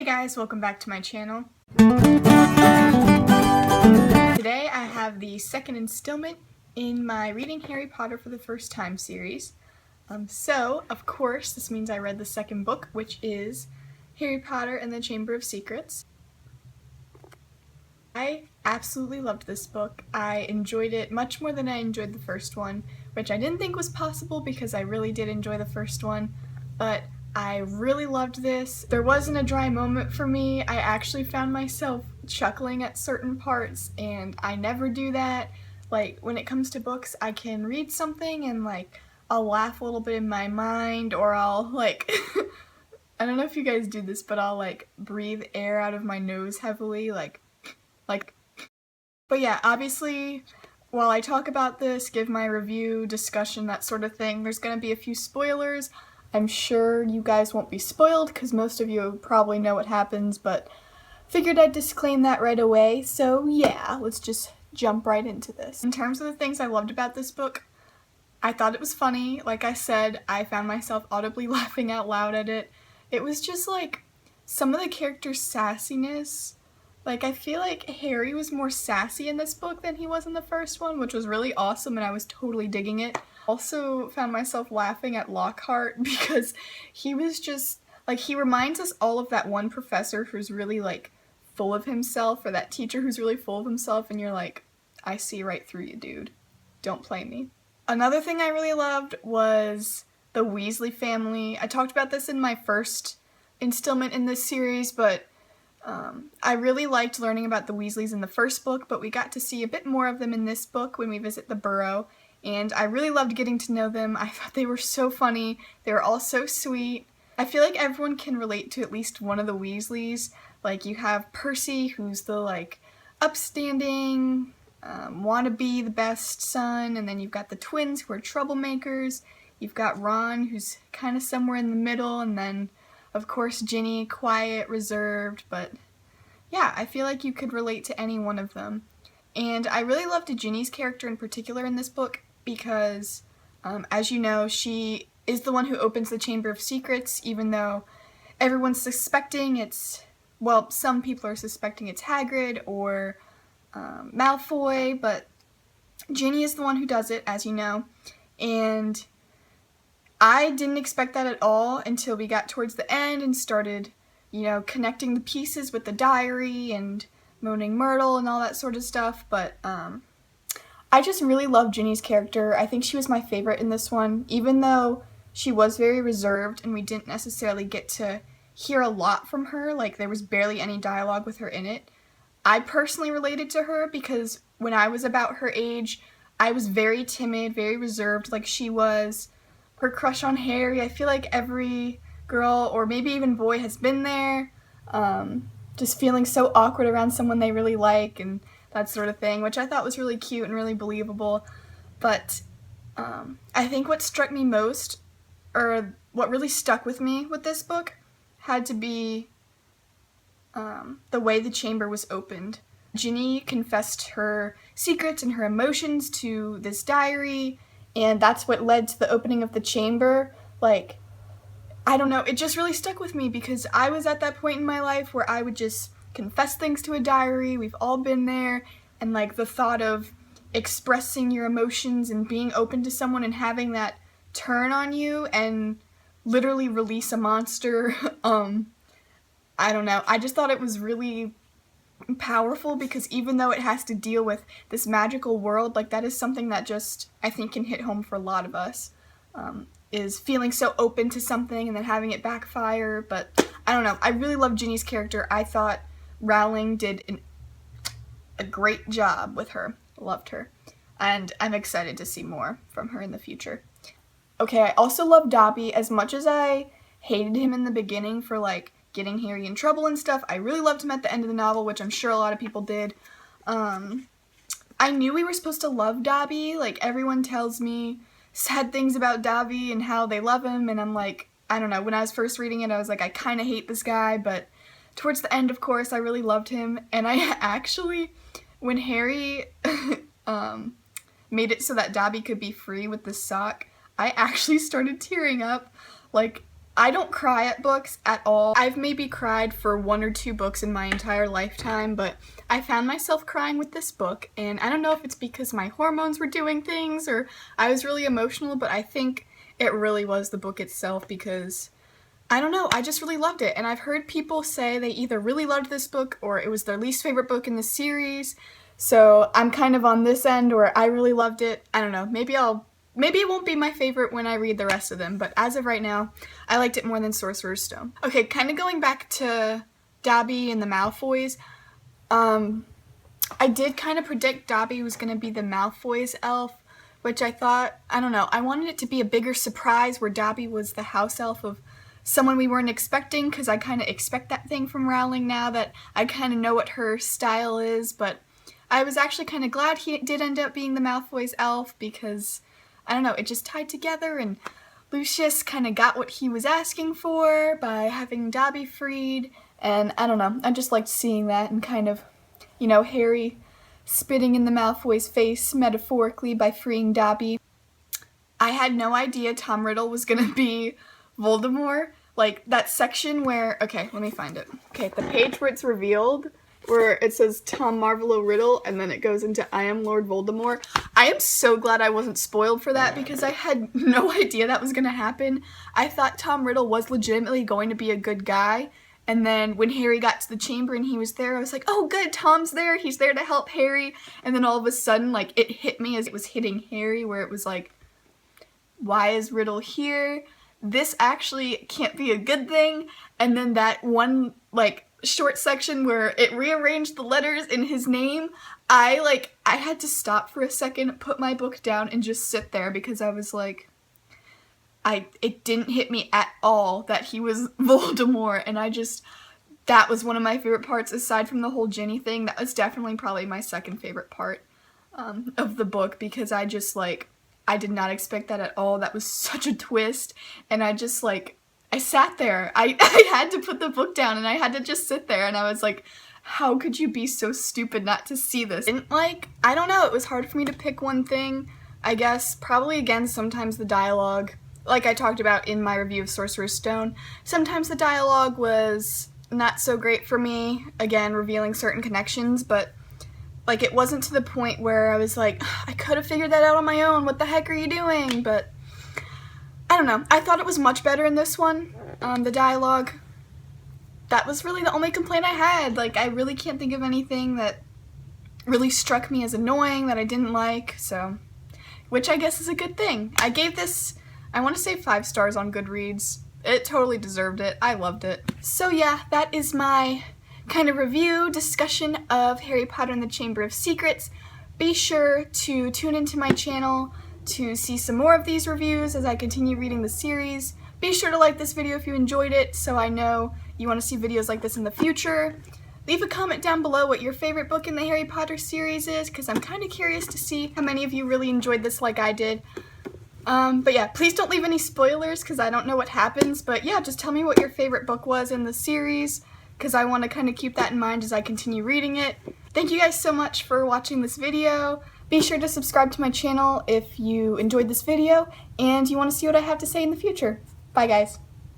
Guys, welcome back to my channel. Today I have the second installment in my Reading Harry Potter for the First Time series. So, of course, this means I read the second book, which is Harry Potter and the Chamber of Secrets. I absolutely loved this book. I enjoyed it much more than I enjoyed the first one, which I didn't think was possible because I really did enjoy the first one, but I really loved this. There wasn't a dry moment for me. I actually found myself chuckling at certain parts, and I never do that. Like, when it comes to books, I can read something and, like, I'll laugh a little bit in my mind, or I'll, like, I don't know if you guys do this, but I'll, like, breathe air out of my nose heavily, like, but yeah, obviously, while I talk about this, give my review, discussion, that sort of thing, there's gonna be a few spoilers. I'm sure you guys won't be spoiled because most of you probably know what happens, but figured I'd disclaim that right away. So yeah, let's just jump right into this. In terms of the things I loved about this book, I thought it was funny. Like I said, I found myself audibly laughing out loud at it. It was just like some of the characters' sassiness. Like, I feel like Harry was more sassy in this book than he was in the first one, which was really awesome and I was totally digging it. Also found myself laughing at Lockhart because he was just, like, he reminds us all of that one professor who's really, like, full of himself, or that teacher who's really full of himself, and you're like, I see right through you, dude. Don't play me. Another thing I really loved was the Weasley family. I talked about this in my first installment in this series, but I really liked learning about the Weasleys in the first book, but we got to see a bit more of them in this book when we visit the Burrow, and I really loved getting to know them. I thought they were so funny. They were all so sweet. I feel like everyone can relate to at least one of the Weasleys. Like, you have Percy, who's the, like, upstanding, wanna be the best son, and then you've got the twins, who are troublemakers. You've got Ron, who's kind of somewhere in the middle, and then of course, Ginny, quiet, reserved, but yeah, I feel like you could relate to any one of them. And I really loved Ginny's character in particular in this book because, as you know, she is the one who opens the Chamber of Secrets, even though everyone's suspecting it's, well, some people are suspecting it's Hagrid or Malfoy, but Ginny is the one who does it, as you know, and I didn't expect that at all until we got towards the end and started, you know, connecting the pieces with the diary and Moaning Myrtle and all that sort of stuff, but I just really love Ginny's character. I think she was my favorite in this one, even though she was very reserved and we didn't necessarily get to hear a lot from her, like there was barely any dialogue with her in it. I personally related to her because when I was about her age, I was very timid, very reserved like she was. Her crush on Harry, I feel like every girl, or maybe even boy, has been there, just feeling so awkward around someone they really like and that sort of thing, which I thought was really cute and really believable. But I think what struck me most, or what really stuck with me with this book, had to be the way the chamber was opened. Ginny confessed her secrets and her emotions to this diary, and that's what led to the opening of the chamber. Like, I don't know, it just really stuck with me because I was at that point in my life where I would just confess things to a diary. We've all been there, and like the thought of expressing your emotions and being open to someone and having that turn on you and literally release a monster, I don't know, I just thought it was really powerful because even though it has to deal with this magical world, like that is something that just, I think, can hit home for a lot of us, is feeling so open to something and then having it backfire. But I don't know, I really love Ginny's character. I thought Rowling did a great job with her. Loved her, and I'm excited to see more from her in the future. Okay, I also love Dobby. As much as I hated him in the beginning for like getting Harry in trouble and stuff, I really loved him at the end of the novel, which I'm sure a lot of people did. I knew we were supposed to love Dobby. Like, everyone tells me sad things about Dobby and how they love him, and I'm like, I don't know, when I was first reading it, I was like, I kind of hate this guy, but towards the end, of course, I really loved him, and I actually, when Harry made it so that Dobby could be free with the sock, I actually started tearing up. Like, I don't cry at books at all. I've maybe cried for 1 or 2 books in my entire lifetime, but I found myself crying with this book, and I don't know if it's because my hormones were doing things or I was really emotional, but I think it really was the book itself because, I don't know, I just really loved it. And I've heard people say they either really loved this book or it was their least favorite book in the series. So I'm kind of on this end where I really loved it. I don't know, maybe it won't be my favorite when I read the rest of them, but as of right now, I liked it more than Sorcerer's Stone. Okay, kind of going back to Dobby and the Malfoys, I did kind of predict Dobby was going to be the Malfoy's elf, which I thought, I don't know, I wanted it to be a bigger surprise where Dobby was the house elf of someone we weren't expecting, because I kind of expect that thing from Rowling now that I kind of know what her style is, but I was actually kind of glad he did end up being the Malfoy's elf because, I don't know, it just tied together and Lucius kind of got what he was asking for by having Dobby freed, and I don't know, I just liked seeing that and kind of, you know, Harry spitting in the Malfoy's face metaphorically by freeing Dobby. I had no idea Tom Riddle was gonna be Voldemort. Like, that section where, okay, let me find it. Okay, the page where it's revealed, where it says Tom Marvolo Riddle, and then it goes into I am Lord Voldemort. I am so glad I wasn't spoiled for that because I had no idea that was gonna happen. I thought Tom Riddle was legitimately going to be a good guy, and then when Harry got to the chamber and he was there, I was like, oh good, Tom's there, he's there to help Harry, and then all of a sudden, like, it hit me as it was hitting Harry, where it was like, why is Riddle here? This actually can't be a good thing. And then that one, like, short section where it rearranged the letters in his name, I had to stop for a second, put my book down, and just sit there because I was like, it didn't hit me at all that he was Voldemort, and that was one of my favorite parts aside from the whole Ginny thing. That was definitely probably my second favorite part of the book because I did not expect that at all. That was such a twist, and I sat there. I had to put the book down, and I had to just sit there, and I was like, how could you be so stupid not to see this? And, like, I don't know, it was hard for me to pick one thing. I guess probably, again, sometimes the dialogue, like I talked about in my review of Sorcerer's Stone, sometimes the dialogue was not so great for me, again, revealing certain connections, but like, it wasn't to the point where I was like, I could have figured that out on my own, what the heck are you doing? But, I don't know, I thought it was much better in this one, the dialogue. That was really the only complaint I had. Like, I really can't think of anything that really struck me as annoying that I didn't like, so, which I guess is a good thing. I gave this, I want to say 5 stars on Goodreads. It totally deserved it. I loved it. So yeah, that is my kind of review, discussion of Harry Potter and the Chamber of Secrets. Be sure to tune into my channel to see some more of these reviews as I continue reading the series. Be sure to like this video if you enjoyed it so I know you want to see videos like this in the future. Leave a comment down below what your favorite book in the Harry Potter series is because I'm kind of curious to see how many of you really enjoyed this like I did. But yeah, please don't leave any spoilers because I don't know what happens, but yeah, just tell me what your favorite book was in the series because I want to kind of keep that in mind as I continue reading it. Thank you guys so much for watching this video. Be sure to subscribe to my channel if you enjoyed this video and you want to see what I have to say in the future. Bye guys.